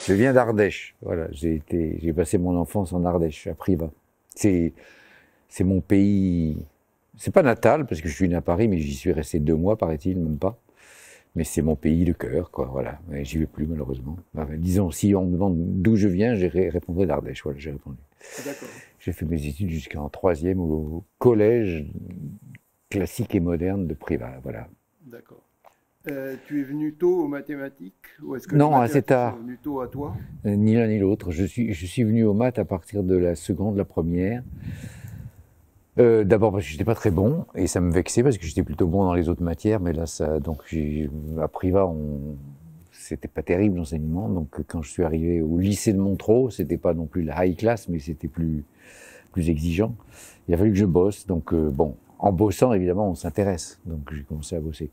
Je viens d'Ardèche. Voilà, j'ai passé mon enfance en Ardèche, à Privas. C'est, c'est mon pays. C'est pas natal parce que je suis né à Paris, mais j'y suis resté 2 mois, paraît-il, même pas. Mais c'est mon pays de cœur, quoi. Voilà. Mais j'y vais plus malheureusement. Enfin, disons, si on me demande d'où je viens, répondrai d'Ardèche. Voilà, j'ai répondu. D'accord, J'ai fait mes études jusqu'en troisième au collège classique et moderne de Privas. Voilà. d'accord. Tu es venu tôt aux mathématiques ou est-ce que les Non, assez mathématiques sont tard. venues tôt à toi? Ni l'un ni l'autre. Je suis venu aux maths à partir de la seconde, la première. D'abord parce que j'étais pas très bon et ça me vexait parce que j'étais plutôt bon dans les autres matières, mais là ça donc à Privas c'était pas terrible l'enseignement, donc quand je suis arrivé au lycée de Montreux, c'était pas non plus la high class, mais c'était plus exigeant. Il a fallu que je bosse, donc bon, en bossant évidemment on s'intéresse, donc j'ai commencé à bosser.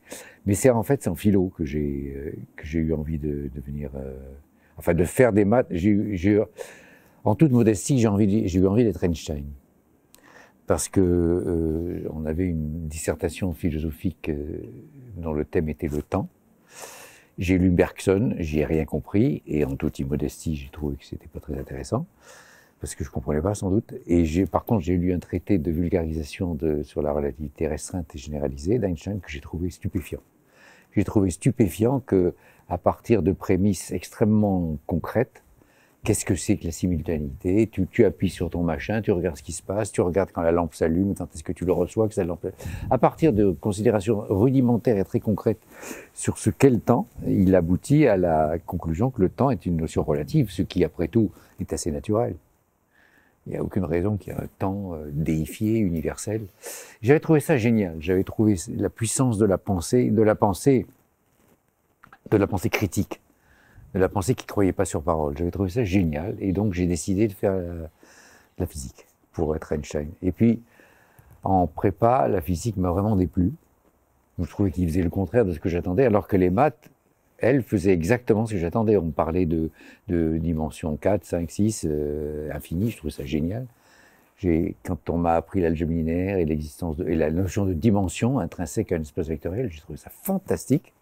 Mais c'est en philo que j'ai eu envie de devenir enfin de faire des maths. En toute modestie j'ai eu envie d'être Einstein. Parce que on avait une dissertation philosophique dont le thème était le temps. J'ai lu Bergson, j'y ai rien compris, et en toute immodestie, j'ai trouvé que c'était pas très intéressant, parce que je comprenais pas sans doute. Et par contre, j'ai lu un traité de vulgarisation sur la relativité restreinte et généralisée d'Einstein que j'ai trouvé stupéfiant. J'ai trouvé stupéfiant que, à partir de prémices extrêmement concrètes, qu'est-ce que c'est que la simultanéité? Tu appuies sur ton machin, tu regardes ce qui se passe, tu regardes quand la lampe s'allume, quand est-ce que tu le reçois, que ça lampe. À partir de considérations rudimentaires et très concrètes sur ce qu'est le temps, il aboutit à la conclusion que le temps est une notion relative, ce qui, après tout, est assez naturel. Il n'y a aucune raison qu'il y ait un temps déifié, universel. J'avais trouvé ça génial. J'avais trouvé la puissance de la pensée critique, de la pensée qui croyait pas sur parole. J'avais trouvé ça génial, et donc j'ai décidé de faire la physique pour être Einstein. Et puis, en prépa, la physique m'a vraiment déplu. Je trouvais qu'il faisait le contraire de ce que j'attendais, alors que les maths, elles, faisaient exactement ce que j'attendais. On me parlait de dimensions 4, 5, 6, infinies, je trouvais ça génial. Quand on m'a appris l'algèbre linéaire et et la notion de dimension intrinsèque à un espace vectoriel, j'ai trouvé ça fantastique.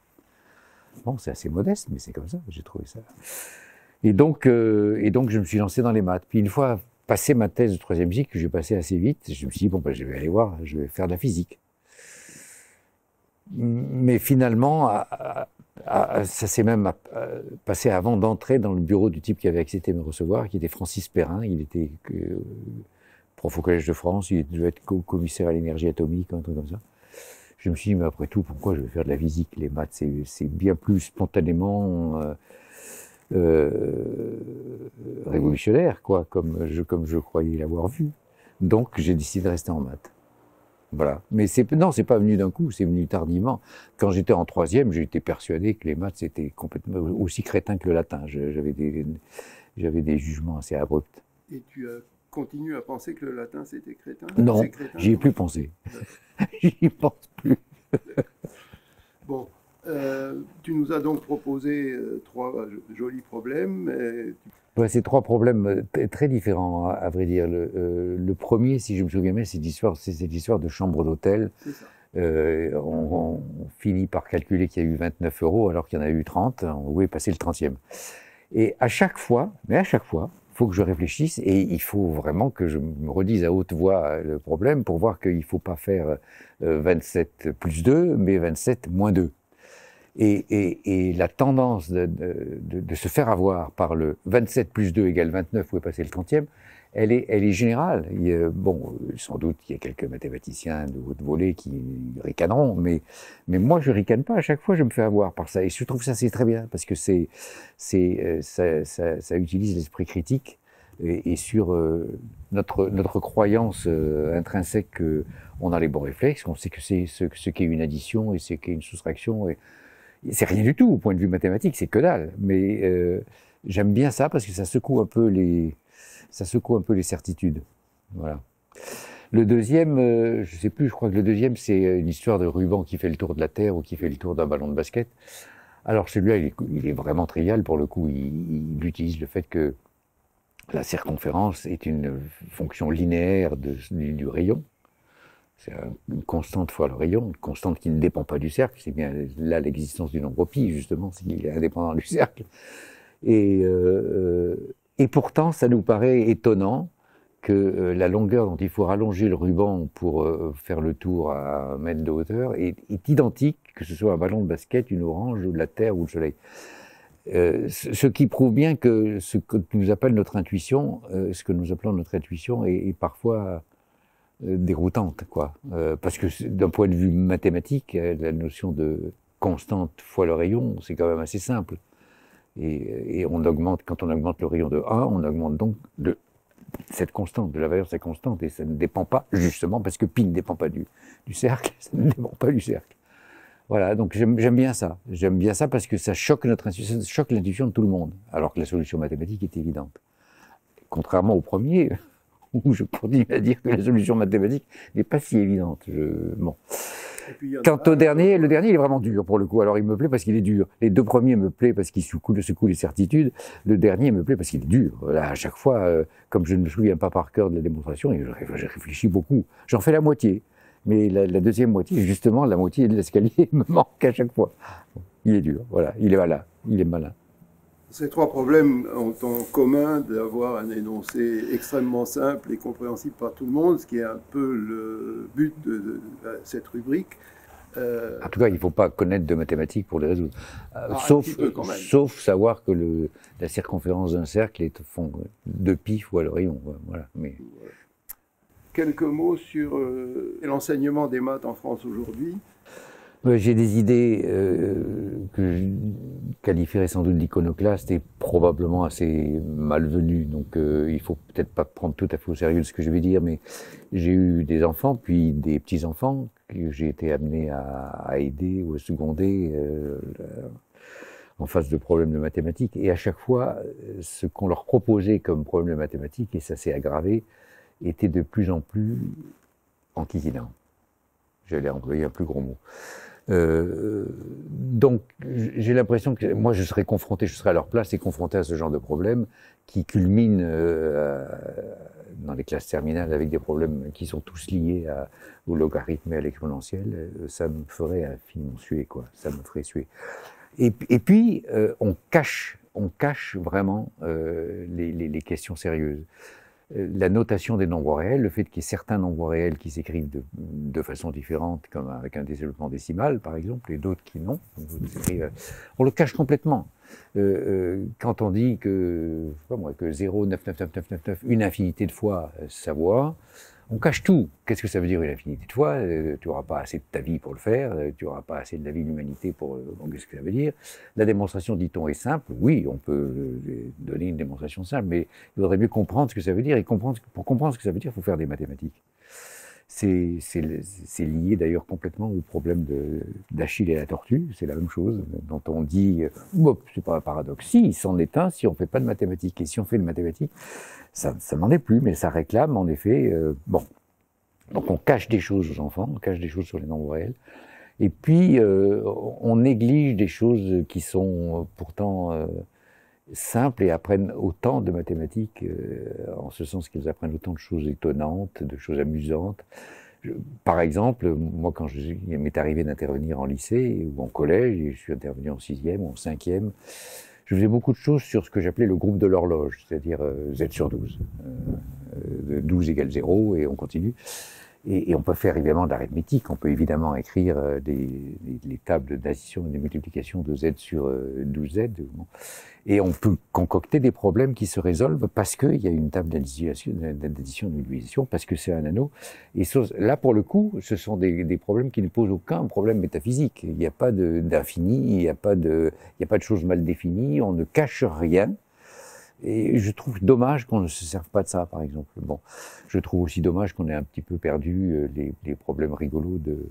Bon, c'est assez modeste, mais c'est comme ça, j'ai trouvé ça. Et donc, je me suis lancé dans les maths. Puis une fois passé ma thèse de troisième cycle, que j'ai passé assez vite, je me suis dit, bon, ben, je vais aller voir, je vais faire de la physique. Mais finalement, ça s'est même passé avant d'entrer dans le bureau du type qui avait accepté de me recevoir, qui était Francis Perrin. Il était prof au Collège de France, il devait être commissaire à l'énergie atomique, un truc comme ça. Je me suis dit, mais après tout, pourquoi je vais faire de la physique? Les maths, c'est bien plus spontanément révolutionnaire, quoi, comme je croyais l'avoir vu. Donc, j'ai décidé de rester en maths. Voilà. Mais non, c'est pas venu d'un coup, c'est venu tardivement. Quand j'étais en troisième, j'étais persuadé que les maths, c'était complètement aussi crétin que le latin. J'avais des jugements assez abrupts. Et tu as continué à penser que le latin c'était crétin? Non, C'est crétin, j'y ai non? plus pensé. J'y pense plus. Bon, tu nous as donc proposé trois jolis problèmes. Ouais, c'est trois problèmes très différents, à vrai dire. Le premier, si je me souviens bien, c'est cette histoire de chambre d'hôtel. C'est ça. On finit par calculer qu'il y a eu 29 euros alors qu'il y en a eu 30. Où est passé le 30e? Et à chaque fois, il faut que je réfléchisse et il faut vraiment que je me redise à haute voix le problème pour voir qu'il ne faut pas faire 27 plus 2, mais 27 moins 2. Et la tendance de se faire avoir par le 27 plus 2 égale 29, où est passé le 30e, elle est générale. Bon, sans doute qu'il y a quelques mathématiciens de haute volée qui ricaneront, mais moi je ricane pas. À chaque fois, je me fais avoir par ça. Et je trouve ça c'est très bien parce que ça utilise l'esprit critique et sur notre croyance intrinsèque qu'on a les bons réflexes, qu'on sait que c'est ce qu'est une addition et ce qu'est une soustraction. C'est rien du tout au point de vue mathématique, c'est que dalle. Mais j'aime bien ça parce que ça secoue un peu les certitudes. Voilà. Le deuxième, je sais plus, je crois que le deuxième, c'est une histoire de ruban qui fait le tour de la Terre ou qui fait le tour d'un ballon de basket. Alors celui-là, il est vraiment trivial pour le coup. Il utilise le fait que la circonférence est une fonction linéaire du rayon. C'est une constante fois le rayon, une constante qui ne dépend pas du cercle. C'est bien là l'existence du nombre pi, justement, c'est qu'il est indépendant du cercle. Et pourtant, ça nous paraît étonnant que la longueur dont il faut rallonger le ruban pour faire le tour à 1 mètre de hauteur est identique, que ce soit un ballon de basket, une orange, ou de la terre ou le soleil. Ce qui prouve bien que ce que nous appelle notre intuition, ce que nous appelons notre intuition, est parfois déroutante, quoi. Parce que d'un point de vue mathématique, la notion de constante fois le rayon, c'est quand même assez simple. Et on augmente, quand on augmente le rayon de A, on augmente donc cette constante, de la valeur de cette constante, et ça ne dépend pas, justement, parce que pi ne dépend pas du cercle, ça ne dépend pas du cercle. Voilà, donc j'aime bien ça. J'aime bien ça parce que ça choque notre intuition, ça choque l'intuition de tout le monde, alors que la solution mathématique est évidente. Contrairement au premier, où je continue à dire que la solution mathématique n'est pas si évidente. Bon. Quant au dernier, le dernier il est vraiment dur pour le coup. Alors il me plaît parce qu'il est dur. Les 2 premiers me plaisent parce qu'ils secouent les certitudes. Le dernier me plaît parce qu'il est dur. Là, à chaque fois, comme je ne me souviens pas par cœur de la démonstration, je réfléchis beaucoup. J'en fais la moitié. Mais la deuxième moitié, justement, la moitié de l'escalier me manque à chaque fois. Il est dur, voilà. Il est malin. Il est malin. Ces 3 problèmes ont en commun d'avoir un énoncé extrêmement simple et compréhensible par tout le monde, ce qui est un peu le but de cette rubrique. En tout cas, il ne faut pas connaître de mathématiques pour les résoudre. Sauf savoir que la circonférence d'un cercle est fond de pi fois le rayon. Voilà. Mais... Quelques mots sur l'enseignement des maths en France aujourd'hui. J'ai des idées que je qualifierais sans doute d'iconoclastes et probablement assez malvenues. Donc il faut peut-être pas prendre tout à fait au sérieux de ce que je vais dire, mais j'ai eu des enfants, puis des petits-enfants que j'ai été amené à aider ou à seconder en face de problèmes de mathématiques. Et à chaque fois, ce qu'on leur proposait comme problème de mathématiques, et ça s'est aggravé, était de plus en plus enquiquinant. J'allais employer un plus gros mot. Donc, j'ai l'impression que moi, je serais à leur place et confronté à ce genre de problème qui culmine dans les classes terminales avec des problèmes qui sont tous liés au logarithme et à l'exponentielle. Ça me ferait infiniment suer, quoi. Ça me ferait suer. Et puis, on cache vraiment les questions sérieuses. La notation des nombres réels, le fait qu'il y ait certains nombres réels qui s'écrivent de façon différente, comme avec un développement décimal par exemple, et d'autres qui non, on le cache complètement. Quand on dit que 0,99999, une infinité de fois savoir, on cache tout. Qu'est-ce que ça veut dire une infinité de fois? Tu n'auras pas assez de ta vie pour le faire, tu n'auras pas assez de la vie de l'humanité pour... qu'est-ce que ça veut dire? La démonstration, dit-on, est simple. Oui, on peut donner une démonstration simple, mais il faudrait mieux comprendre ce que ça veut dire. Et pour comprendre ce que ça veut dire, il faut faire des mathématiques. C'est lié d'ailleurs complètement au problème d'Achille et la tortue. C'est la même chose dont on dit, c'est pas un paradoxe. Si, c'en est un si on fait pas de mathématiques. Et si on fait de mathématiques, ça n'en est plus, mais ça réclame en effet, bon. Donc on cache des choses aux enfants, on cache des choses sur les nombres réels. Et puis on néglige des choses qui sont pourtant simples et apprennent autant de mathématiques, en ce sens qu'ils apprennent autant de choses étonnantes, de choses amusantes. Par exemple, moi quand il m'est arrivé d'intervenir en lycée ou en collège, et je suis intervenu en 6e ou en 5e, je faisais beaucoup de choses sur ce que j'appelais le groupe de l'horloge, c'est-à-dire Z sur 12. 12 égale 0 et on continue. Et on peut faire évidemment de l'arithmétique, on peut évidemment écrire les tables d'addition et de multiplication de z sur 12z. Et on peut concocter des problèmes qui se résolvent parce qu'il y a une table d'addition et de multiplication, parce que c'est un anneau. Et là, pour le coup, ce sont des problèmes qui ne posent aucun problème métaphysique. Il n'y a pas d'infini, il n'y a pas de choses mal définies, on ne cache rien. Et je trouve dommage qu'on ne se serve pas de ça, par exemple. Bon, je trouve aussi dommage qu'on ait un petit peu perdu les problèmes rigolos de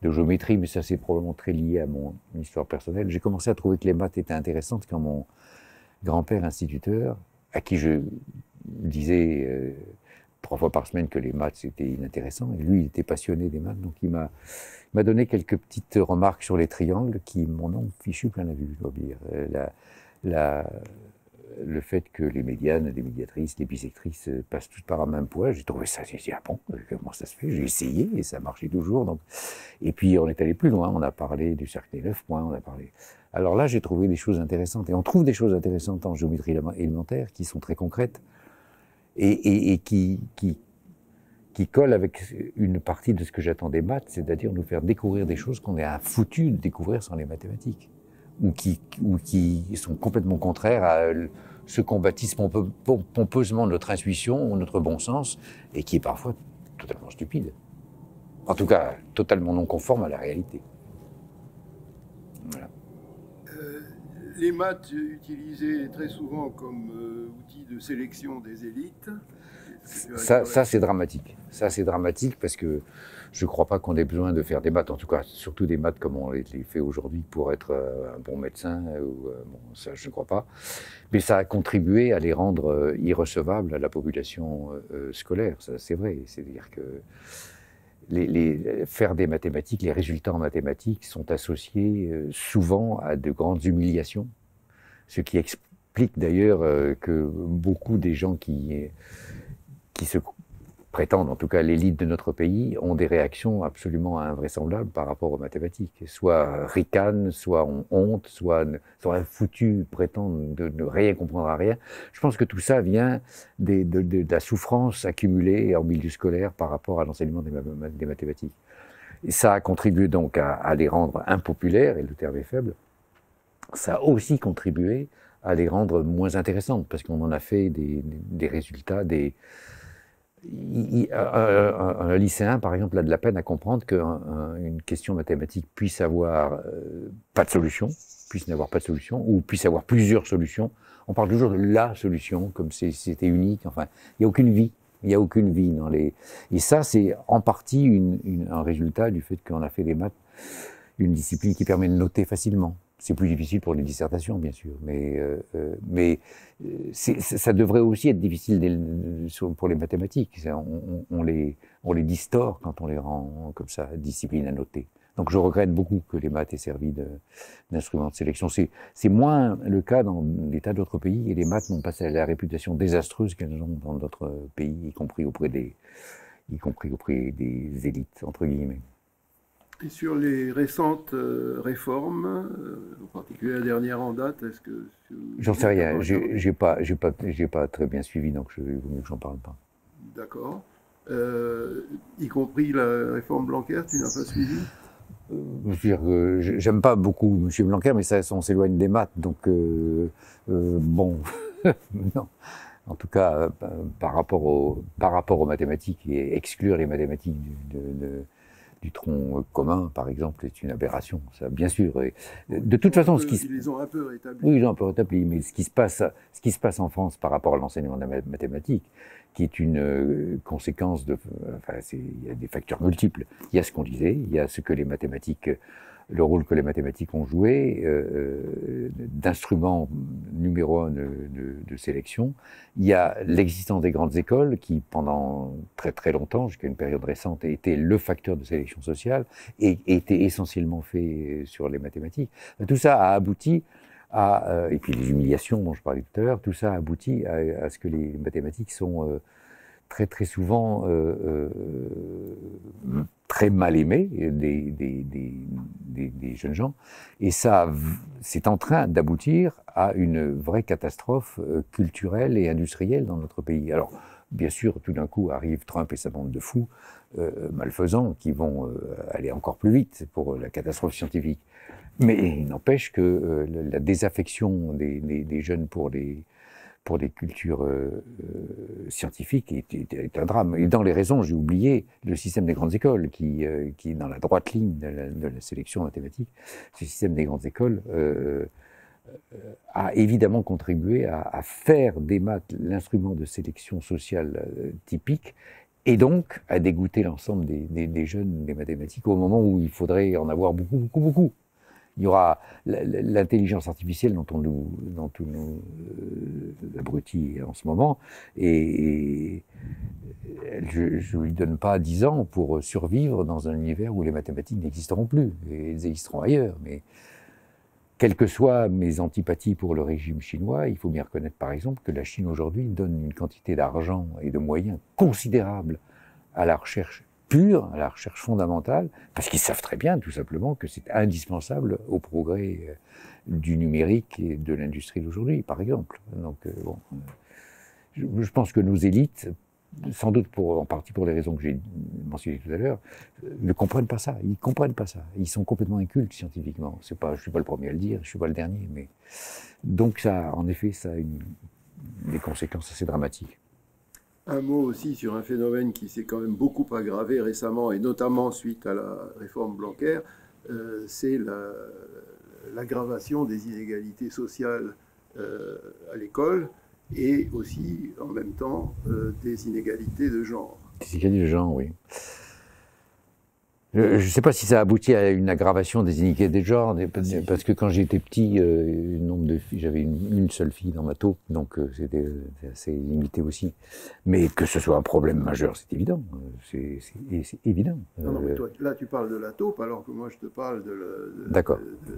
géométrie, mais ça c'est probablement très lié à mon histoire personnelle. J'ai commencé à trouver que les maths étaient intéressantes quand mon grand-père instituteur, à qui je disais 3 fois par semaine que les maths c'était inintéressant, et lui il était passionné des maths, donc il m'a donné quelques petites remarques sur les triangles qui m'en ont fichu plein la vue, je dois dire. Le fait que les médianes, les médiatrices, les bisectrices passent toutes par un même poids, j'ai trouvé ça, j'ai dit, ah bon, comment ça se fait? J'ai essayé et ça marchait toujours. Donc. Et puis on est allé plus loin, on a parlé du cercle des 9 points, on a parlé... Alors là, j'ai trouvé des choses intéressantes. Et on trouve des choses intéressantes en géométrie élémentaire qui sont très concrètes et qui collent avec une partie de ce que j'attends des maths, c'est-à-dire nous faire découvrir des choses qu'on est foutu de découvrir sans les mathématiques, ou qui sont complètement contraires à ce qu'on baptise pompeusement notre intuition ou notre bon sens, et qui est parfois totalement stupide. En tout cas, totalement non conforme à la réalité. Voilà. Les maths utilisées très souvent comme outil de sélection des élites. Ça c'est dramatique. Ça, c'est dramatique parce que je ne crois pas qu'on ait besoin de faire des maths, en tout cas, surtout des maths comme on les fait aujourd'hui pour être un bon médecin. Bon, ça, je ne crois pas. Mais ça a contribué à les rendre irrecevables à la population scolaire. Ça, c'est vrai. C'est-à-dire que faire des mathématiques, les résultats en mathématiques sont associés souvent à de grandes humiliations, ce qui explique d'ailleurs que beaucoup des gens qui se prétendent, en tout cas l'élite de notre pays, ont des réactions absolument invraisemblables par rapport aux mathématiques. Soit ricanent, soit ont honte, soit foutus, prétendent de ne rien comprendre à rien. Je pense que tout ça vient de la souffrance accumulée en milieu scolaire par rapport à l'enseignement des mathématiques. Et ça a contribué donc à les rendre impopulaires, et le terme est faible. Ça a aussi contribué à les rendre moins intéressantes, parce qu'on en a fait des résultats, un lycéen, par exemple, a de la peine à comprendre qu'une question mathématique puisse avoir pas de solution, puisse n'avoir pas de solution, ou puisse avoir plusieurs solutions. On parle toujours de la solution, comme si c'était unique. Enfin, il n'y a aucune vie. Il n'y a aucune vie dans les... Et ça, c'est en partie un résultat du fait qu'on a fait des maths une discipline qui permet de noter facilement. C'est plus difficile pour les dissertations, bien sûr, mais ça devrait aussi être difficile pour les mathématiques. On les distord quand on les rend comme ça, discipline à noter. Donc je regrette beaucoup que les maths aient servi d'instrument de sélection. C'est moins le cas dans des tas d'autres pays, et les maths n'ont pas la réputation désastreuse qu'elles ont dans d'autres pays, y compris auprès des élites, entre guillemets. Et sur les récentes réformes, en particulier la dernière en date, est-ce que... J'en sais rien, j'ai pas très bien suivi, donc il vaut mieux que j'en parle pas. D'accord. Y compris la réforme Blanquer, tu n'as pas suivi? J'aime pas beaucoup M. Blanquer, mais on s'éloigne des maths, donc bon, non. En tout cas, par rapport aux mathématiques, et exclure les mathématiques du tronc commun, par exemple, est une aberration. Ça, bien sûr. Et de toute façon, ils les ont un peu rétablis. Oui, ils ont un peu rétabli. Mais ce qui se passe en France par rapport à l'enseignement des mathématiques, qui est une conséquence il y a des facteurs multiples. Il y a ce qu'on disait, il y a ce que les mathématiques, le rôle que les mathématiques ont joué, d'instrument numéro un de sélection. Il y a l'existence des grandes écoles qui, pendant très très longtemps, jusqu'à une période récente, étaient le facteur de sélection sociale et étaient essentiellement fait sur les mathématiques. Tout ça a abouti et puis les humiliations dont je parlais tout à l'heure, tout ça a abouti à ce que les mathématiques sont très très souvent très mal aimées des jeunes gens, et ça c'est en train d'aboutir à une vraie catastrophe culturelle et industrielle dans notre pays. Alors bien sûr, tout d'un coup arrive Trump et sa bande de fous malfaisants qui vont aller encore plus vite pour la catastrophe scientifique. Mais il n'empêche que la désaffection des jeunes pour les cultures scientifiques est un drame. Et dans les raisons, j'ai oublié le système des grandes écoles, qui est dans la droite ligne de la sélection mathématique. Ce système des grandes écoles a évidemment contribué à faire des maths l'instrument de sélection sociale typique, et donc à dégoûter l'ensemble des jeunes des mathématiques au moment où il faudrait en avoir beaucoup, beaucoup, beaucoup. Il y aura l'intelligence artificielle dont on nous abrutit en ce moment, et je lui donne pas 10 ans pour survivre dans un univers où les mathématiques n'existeront plus, et elles existeront ailleurs. Mais quelles que soient mes antipathies pour le régime chinois, il faut bien reconnaître par exemple que la Chine aujourd'hui donne une quantité d'argent et de moyens considérables à la recherche pure, à la recherche fondamentale, parce qu'ils savent très bien, tout simplement, que c'est indispensable au progrès du numérique et de l'industrie d'aujourd'hui, par exemple. Donc, bon, je pense que nos élites, sans doute en partie pour les raisons que j'ai mentionnées tout à l'heure, ne comprennent pas ça. Ils comprennent pas ça. Ils sont complètement incultes scientifiquement. Je suis pas le premier à le dire, je suis pas le dernier, mais donc ça, en effet, ça a des conséquences assez dramatiques. Un mot aussi sur un phénomène qui s'est quand même beaucoup aggravé récemment, et notamment suite à la réforme Blanquer, c'est l'aggravation des inégalités sociales à l'école, et aussi, en même temps, des inégalités de genre. Des inégalités de genre, oui. Je ne sais pas si ça aboutit à une aggravation des inégalités de genre, parce que quand j'étais petit, le nombre de filles, j'avais une seule fille dans ma taupe, donc c'était assez limité aussi. Mais que ce soit un problème majeur, c'est évident. C'est évident. Non, mais toi, là, tu parles de la taupe, alors que moi, je te parle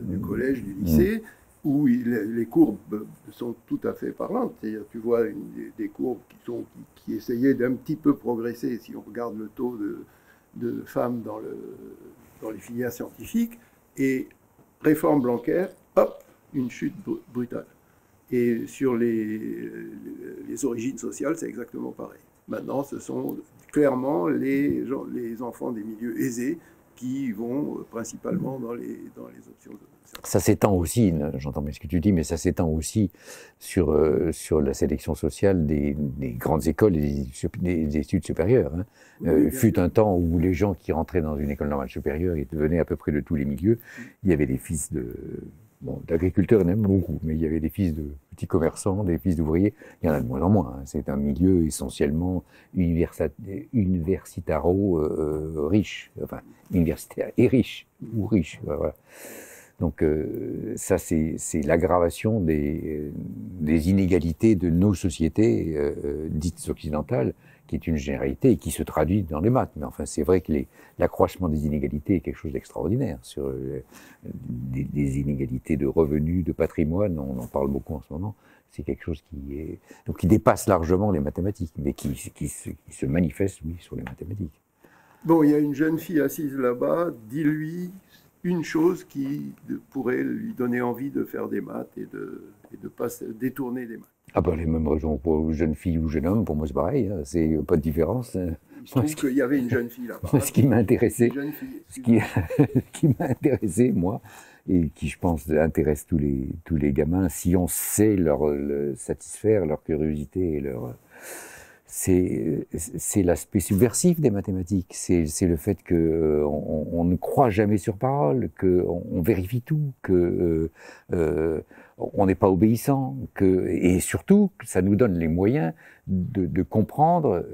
du collège, du lycée, où les courbes sont tout à fait parlantes. C'est-à-dire, tu vois des courbes qui essayaient d'un petit peu progresser, si on regarde le taux de femmes dans les filières scientifiques, et réforme Blanquer, hop, une chute brutale. Et sur les origines sociales, c'est exactement pareil. Maintenant, ce sont clairement les enfants des milieux aisés qui vont principalement dans les options. Ça s'étend aussi, j'entends bien ce que tu dis, mais ça s'étend aussi sur la sélection sociale des grandes écoles et des études supérieures. Hein. Oui, fut un temps où les gens qui rentraient dans une école normale supérieure venaient à peu près de tous les milieux. Il y avait des fils d'agriculteurs, il y en a beaucoup, mais il y avait des fils de petits commerçants, des fils d'ouvriers. Il y en a de moins en moins. Hein. C'est un milieu essentiellement universitaro riche, enfin universitaire et riche ou riche. Voilà. Donc ça, c'est l'aggravation des inégalités de nos sociétés dites occidentales, qui est une généralité et qui se traduit dans les maths. Mais enfin, c'est vrai que l'accroissement des inégalités est quelque chose d'extraordinaire. Sur des inégalités de revenus, de patrimoine, on en parle beaucoup en ce moment. C'est quelque chose qui dépasse largement les mathématiques, mais qui se manifeste, oui, sur les mathématiques. Bon, il y a une jeune fille assise là-bas, dis-lui une chose qui pourrait lui donner envie de faire des maths et de ne pas se détourner des maths. Ah ben, les mêmes raisons pour jeune fille ou jeune homme, pour moi c'est pareil, hein, c'est pas de différence. Je trouve qu'il y avait une jeune fille là-bas. Ce qui m'a intéressé, ce qui m'a intéressé, moi, et qui je pense intéresse tous les gamins, si on sait satisfaire leur curiosité et c'est l'aspect subversif des mathématiques. C'est le fait que on ne croit jamais sur parole, que on vérifie tout, que on n'est pas obéissant, et surtout ça nous donne les moyens de comprendre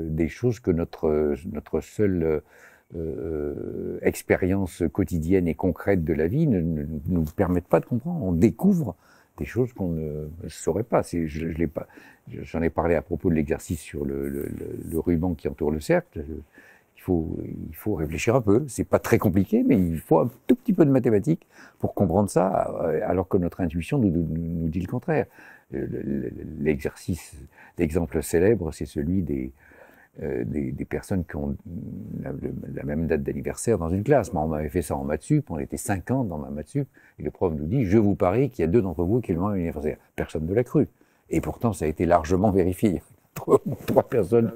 des choses que notre seule expérience quotidienne et concrète de la vie ne nous permettent pas de comprendre. On découvre des choses qu'on ne saurait pas. J'en ai parlé à propos de l'exercice sur le ruban qui entoure le cercle. Il faut réfléchir un peu. C'est pas très compliqué, mais il faut un tout petit peu de mathématiques pour comprendre ça, alors que notre intuition nous dit le contraire. L'exemple célèbre, c'est celui des personnes qui ont la même date d'anniversaire dans une classe. Moi, on m'avait fait ça en maths sup, on était 50 dans ma maths sup, et le prof nous dit « Je vous parie qu'il y a 2 d'entre vous qui ont le même anniversaire ». Personne ne l'a cru. Et pourtant, ça a été largement vérifié. 3 personnes.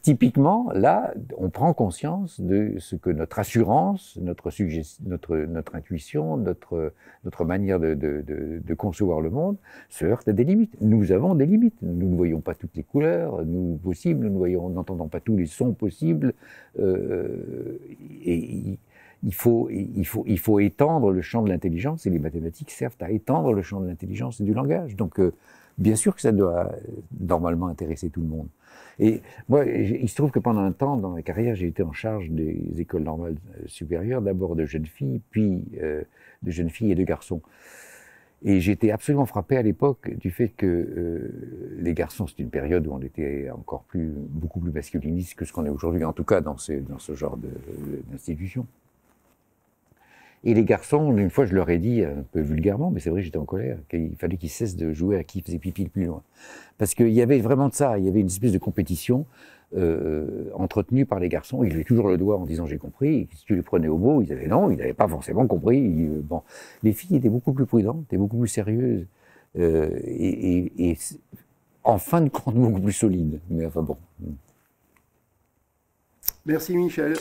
Typiquement, là, on prend conscience de ce que notre assurance, notre intuition, notre manière de concevoir le monde se heurte à des limites. Nous avons des limites. Nous ne voyons pas toutes les couleurs possibles, nous n'entendons pas tous les sons possibles. Et il faut étendre le champ de l'intelligence, et les mathématiques servent à étendre le champ de l'intelligence et du langage. Donc, bien sûr que ça doit normalement intéresser tout le monde. Et moi, il se trouve que pendant un temps, dans ma carrière, j'ai été en charge des écoles normales supérieures, d'abord de jeunes filles, puis de jeunes filles et de garçons. Et j'étais absolument frappé à l'époque du fait que les garçons, c'est une période où on était beaucoup plus masculiniste que ce qu'on est aujourd'hui, en tout cas dans ce genre d'institution. Et les garçons, une fois je leur ai dit, un peu vulgairement, mais c'est vrai j'étais en colère, qu'il fallait qu'ils cessent de jouer à qui faisait pipi le plus loin. Parce qu'il y avait vraiment de ça, il y avait une espèce de compétition entretenue par les garçons. Ils levaient toujours le doigt en disant j'ai compris, et si tu les prenais au mot, ils avaient non, ils n'avaient pas forcément compris. Bon. Les filles étaient beaucoup plus prudentes, étaient beaucoup plus sérieuses, et en fin de compte beaucoup plus solides. Mais enfin bon. Merci Michel.